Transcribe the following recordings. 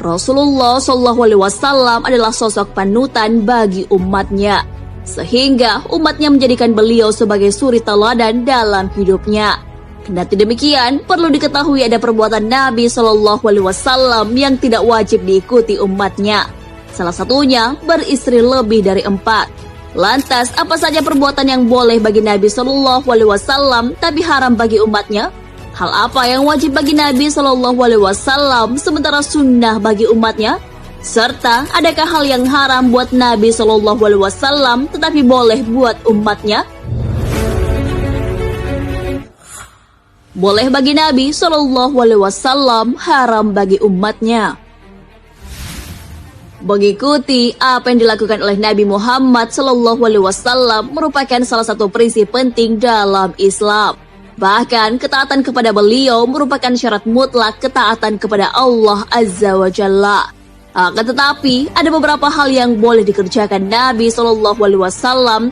Rasulullah SAW adalah sosok panutan bagi umatnya, sehingga umatnya menjadikan beliau sebagai suri teladan dalam hidupnya. Kendati demikian, perlu diketahui ada perbuatan Nabi SAW yang tidak wajib diikuti umatnya. Salah satunya beristri lebih dari 4. Lantas, apa saja perbuatan yang boleh bagi Nabi SAW tapi haram bagi umatnya? Hal apa yang wajib bagi Nabi SAW sementara sunnah bagi umatnya? Serta, adakah hal yang haram buat Nabi SAW tetapi boleh buat umatnya? Boleh bagi Nabi SAW, haram bagi umatnya. Mengikuti apa yang dilakukan oleh Nabi Muhammad SAW merupakan salah satu prinsip penting dalam Islam. Bahkan ketaatan kepada beliau merupakan syarat mutlak ketaatan kepada Allah Azza wa Jalla. Akan tetapi ada beberapa hal yang boleh dikerjakan Nabi SAW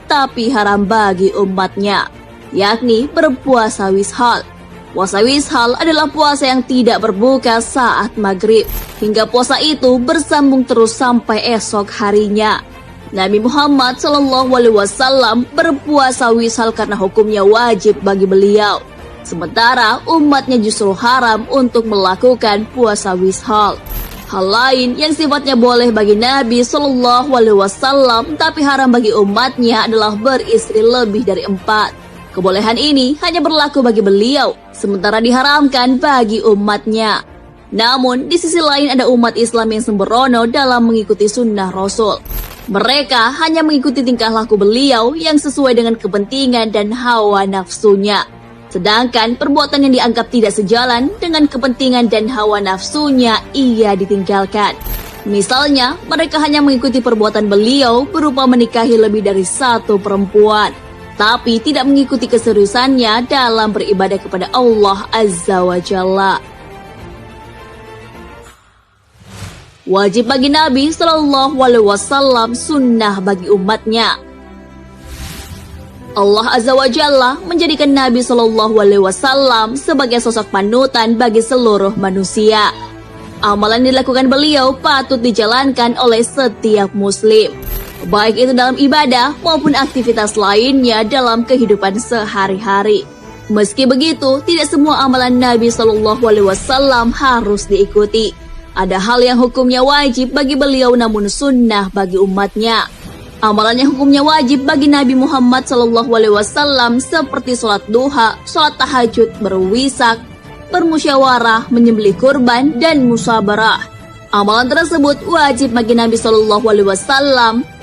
tapi haram bagi umatnya, yakni berpuasa wishal. Puasa wishal adalah puasa yang tidak berbuka saat maghrib, hingga puasa itu bersambung terus sampai esok harinya. Nabi Muhammad SAW berpuasa wishal karena hukumnya wajib bagi beliau, sementara umatnya justru haram untuk melakukan puasa wishal. Hal lain yang sifatnya boleh bagi Nabi SAW tapi haram bagi umatnya adalah beristri lebih dari 4. Kebolehan ini hanya berlaku bagi beliau, sementara diharamkan bagi umatnya. Namun, di sisi lain ada umat Islam yang sembrono dalam mengikuti sunnah Rasul. Mereka hanya mengikuti tingkah laku beliau yang sesuai dengan kepentingan dan hawa nafsunya. Sedangkan perbuatan yang dianggap tidak sejalan dengan kepentingan dan hawa nafsunya ia ditinggalkan. Misalnya, mereka hanya mengikuti perbuatan beliau berupa menikahi lebih dari 1 perempuan, tapi tidak mengikuti keseriusannya dalam beribadah kepada Allah Azza wa Jalla. Wajib bagi Nabi SAW sunnah bagi umatnya. Allah Azza wa Jalla menjadikan Nabi SAW sebagai sosok panutan bagi seluruh manusia. Amalan dilakukan beliau patut dijalankan oleh setiap muslim, baik itu dalam ibadah maupun aktivitas lainnya dalam kehidupan sehari-hari. Meski begitu, tidak semua amalan Nabi SAW harus diikuti. Ada hal yang hukumnya wajib bagi beliau namun sunnah bagi umatnya. Amalan yang hukumnya wajib bagi Nabi Muhammad SAW seperti sholat duha, sholat tahajud, berwisak, bermusyawarah, menyembelih kurban, dan musabarah. Amalan tersebut wajib bagi Nabi SAW,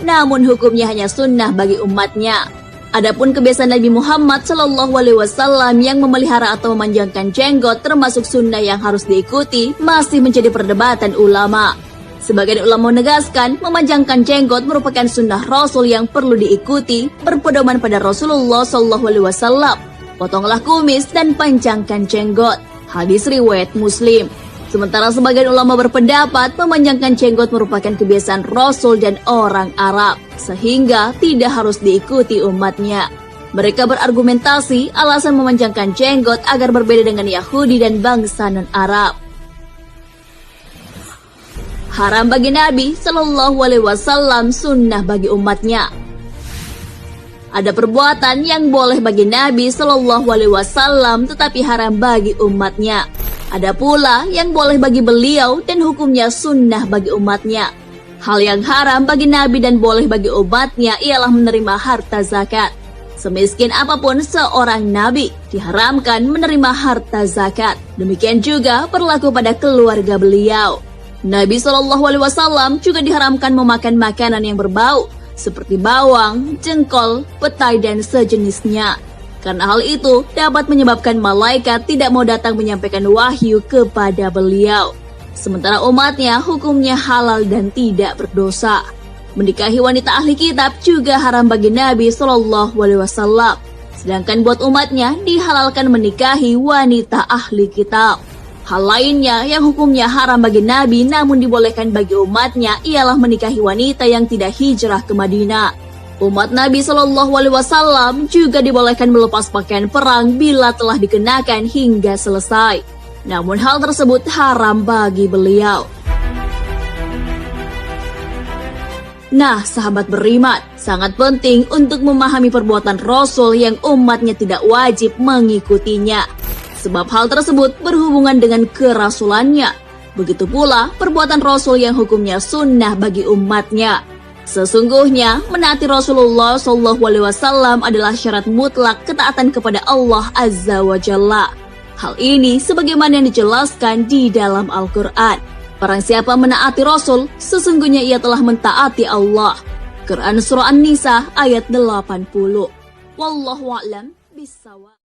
namun hukumnya hanya sunnah bagi umatnya. Adapun kebiasaan Nabi Muhammad SAW yang memelihara atau memanjangkan jenggot termasuk sunnah yang harus diikuti masih menjadi perdebatan ulama. Sebagian ulama menegaskan memanjangkan jenggot merupakan sunnah Rasul yang perlu diikuti, berpedoman pada Rasulullah SAW. Potonglah kumis dan panjangkan jenggot. Hadis riwayat Muslim. Sementara sebagian ulama berpendapat memanjangkan jenggot merupakan kebiasaan Rasul dan orang Arab, sehingga tidak harus diikuti umatnya. Mereka berargumentasi alasan memanjangkan jenggot agar berbeda dengan Yahudi dan bangsa non-Arab. Haram bagi Nabi SAW, sunnah bagi umatnya. Ada perbuatan yang boleh bagi Nabi SAW tetapi haram bagi umatnya. Ada pula yang boleh bagi beliau dan hukumnya sunnah bagi umatnya. Hal yang haram bagi Nabi dan boleh bagi umatnya ialah menerima harta zakat. Semiskin apapun seorang Nabi, diharamkan menerima harta zakat. Demikian juga berlaku pada keluarga beliau. Nabi SAW juga diharamkan memakan makanan yang berbau, seperti bawang, jengkol, petai, dan sejenisnya. Karena hal itu dapat menyebabkan malaikat tidak mau datang menyampaikan wahyu kepada beliau. Sementara umatnya hukumnya halal dan tidak berdosa. Menikahi wanita ahli kitab juga haram bagi Nabi SAW. Sedangkan buat umatnya dihalalkan menikahi wanita ahli kitab. Hal lainnya yang hukumnya haram bagi Nabi namun dibolehkan bagi umatnya ialah menikahi wanita yang tidak hijrah ke Madinah. Umat Nabi SAW juga dibolehkan melepas pakaian perang bila telah dikenakan hingga selesai. Namun hal tersebut haram bagi beliau. Nah, sahabat beriman, sangat penting untuk memahami perbuatan Rasul yang umatnya tidak wajib mengikutinya. Sebab hal tersebut berhubungan dengan kerasulannya. Begitu pula perbuatan Rasul yang hukumnya sunnah bagi umatnya. Sesungguhnya, menaati Rasulullah SAW adalah syarat mutlak ketaatan kepada Allah Azza wa Jalla. Hal ini sebagaimana yang dijelaskan di dalam Al-Quran. Barang siapa menaati Rasul, sesungguhnya ia telah mentaati Allah. Quran Surah An-Nisa ayat 80. Wallahu a'lam bishawab.